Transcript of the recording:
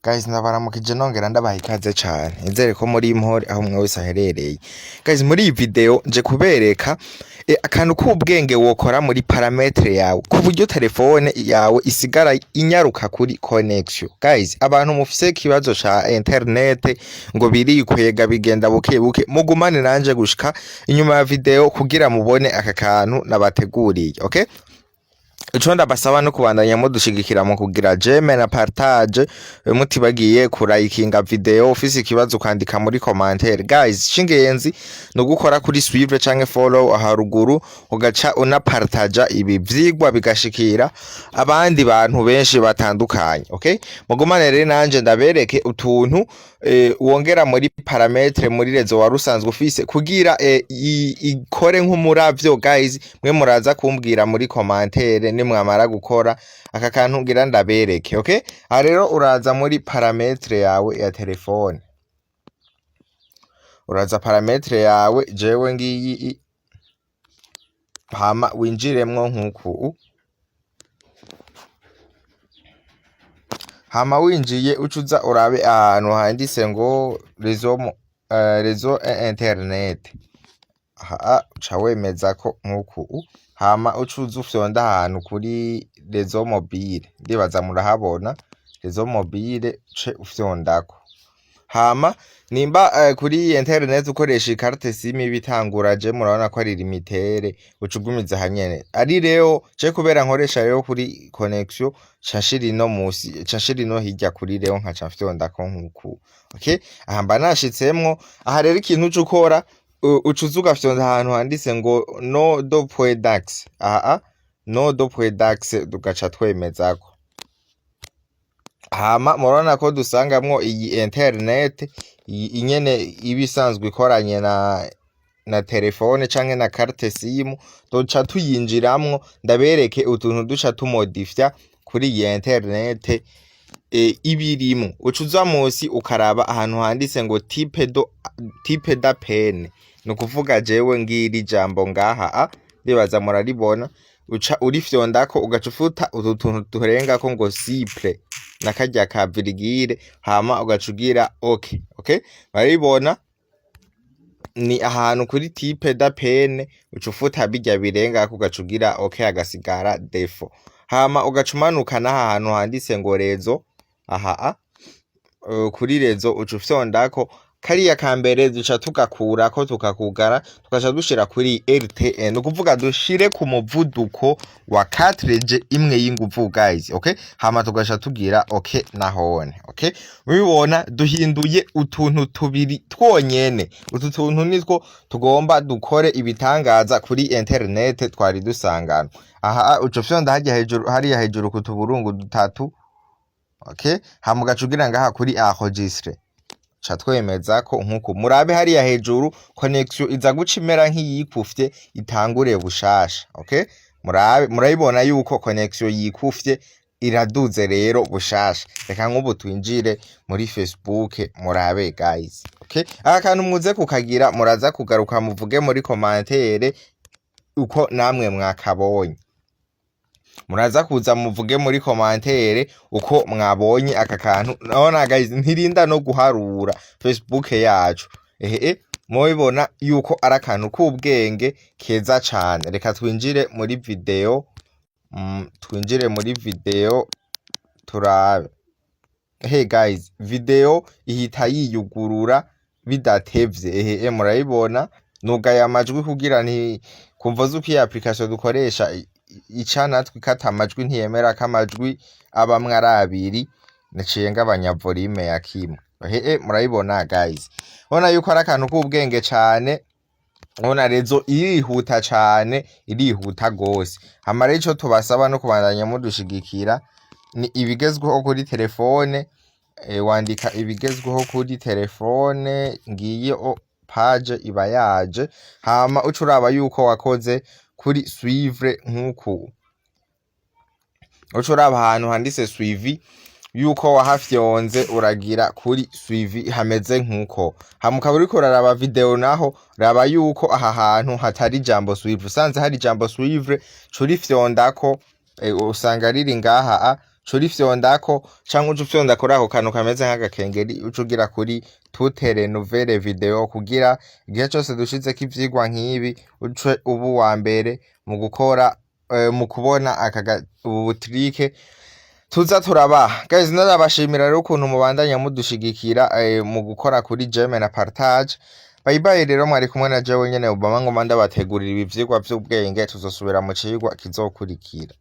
Guys, ndabaramukije nongera ndabaha ikaze cyane. Nizere ko muri impore aho mwe wese aherereye. Guys, muri iyi video nje kubereka akantu k'ubwenge wokora muri parametre yawe ku buryo telefone yawe isigara inyaruka kuri connection. Guys, abantu mufise ikibazo ca internet ngo birikwega bigenda buke buke, mugumane nanje gushika inyuma ya video kugira mubone aka kantu nabateguriye, okay? Ico ndabasaba no kubandanya mudushigikira mu kugira jeme na partage, mutibagiye kurayikinga video, ufise ikibazo kwandika muri commentaire. Guys, shingenzi no gukora kuri suivre canke follow aharuguru ugaca una partage ibi vyigwa bigashikira abandi bantu benshi batandukanye, okay? Mugumane rero nanje ndabereke utuntu wongera muri parametre muri rezo warusanzwe ufise kugira ikore nk'umuravyo. Guys, mwe muraza kumbwira muri commentaire mwamara gukora aka kantu ngira ndabereke, okay? Aha rero uraza muri parametre yawe ya telefone, uraza parametre yawe jewe ngiyi, hama winjiremwo nk'uku, hama winjiye ucuza urabe ahantu handitse ngo rezo internet, aha uca wemeza ko nk'uku, hama ucuza ufyonda ahantu kuri rezo mobile, ndibaza murahabona rezo mobile, ce ufyondako. Hama nimba kuri internet ukoresha carte SIM bitanguraje, murabona ko ari limitere, ucugumiza hanyene. Ari rero ce kubera nkoresha rero kuri connection cashiri no musi, cashiri no hirya kuri rero nkaca mfyondako nkuku, okay? Aha mba nashitsemwo. Aha rero ikintu cukora ucuza ugafyonda ahantu handitse ngo no do dax, no do dax, dugaca twemezako. Hama murabona ko dusangamwo iyi internet inyene ibisanzwe ikoranye na telefone canke na carte SIM, duca tuyinjiramwo ndabereke utuntu duca tumodifya kuri iyi internet ibirimo. Ucuza musi ukaraba ahantu handitse ngo type d'appel, nukuvuga jewe ngiri jambo ngaha, ndibaza muraribona. Uca urifyondako ugaca ufuta utu tuntu turengako ngo ciple nakarya ka virgule, hama ugaca ugira okay? Baribona ni ahantu kuri type d'appel, uca ufuta bijya birengako ugaca ugira okay, agasigara defo. Hama ugaca umanuka n'ahantu handitse ngo rezo, kuri rezo uca ufyondako kariya kambere, duca tugakurako tukakugara tugaca dushira kuri LTE, nukuvuga dushire ku muvuduko wa 4G imwe y'inguvu. Guys, okay? Hama tugaca tugira okay nahone, okay? Mubibona duhinduye utuntu tubiri twonyene. Utu tuntu nitwo tugomba dukore ibitangaza kuri internet twari dusangana. Aha uca fyonda hariya hejuru ku tuburungu dutatu, okay? Hama ugaca ugira ngaha kuri enregistre, ca twemeza ko nkuko murabe hariya hejuru connection iza guca imera nk'iyikufye itangure bushasha, okay? Murayibona yuko connection yikufye iraduze rero bushasha. Reka nk'ubu twinjire muri Facebook murabe guys, okay? Aka kantu muze kukagira, muraza kugaruka muvuge muri commentaire uko namwe mwakabonye. Muraza kuza muvuge muri commentaire uko mwabonye aka kantu. Nabona guys, ntirinda no guharura Facebook yacu, mubibona yuko ari akantu k'ubwenge keza cane. Reka twinjire muri video, turabe. Hey guys, video ihita yiyugurura bidatevye, murayibona. Nugaye amajwi kugira nti kumva zuko iyi application dukoresha icanatwe ikata amajwi ntiyemera ko amajwi abamwe ari abiri, naciye ngabanya volume ya kimwe. Murayibona guys, ubona yuko ari akantu k'ubwenge cane. Ubona rezo irihuta cane, irihuta gose. Hama rero ico tubasaba no kubandanya mudushigikira ni ibigezweho kuri telefone, wandika ibigezweho kuri telefone, ngiye page iba yaje. Hama uca uraba yuko wakoze kuri suivre nk'uku, uca uraba ahantu handitse suivi yuko wahafyonze, uragira kuri suivi hameze nk'uko. Hama ukaba uriko uraraba video naho raba yuko aha hantu hatari jambo suivre. Usanze hari jambo suivre curifyondako, usanga riri ngaha curifyondako canke uca ufyonda kuri ako kantu kameze nk'agakengeri uca ugira kuri tutere nouvelle video kugira igihe cose dushizeko ivyigwa nk'ibi uce uba uwa mbere mu gukora mu kubona ubu butrike tuza turabaha. Guys, ndabashimira rero ukuntu mubandanya mudushigikira mu gukora kuri Jeme na Partage. Bye bye rero, mwari kumwe na jewe nyene Obama ngoma ndabategurira ibi vyigwa vy'ubwenge, tuzosubira mu cigwa kizokurikira.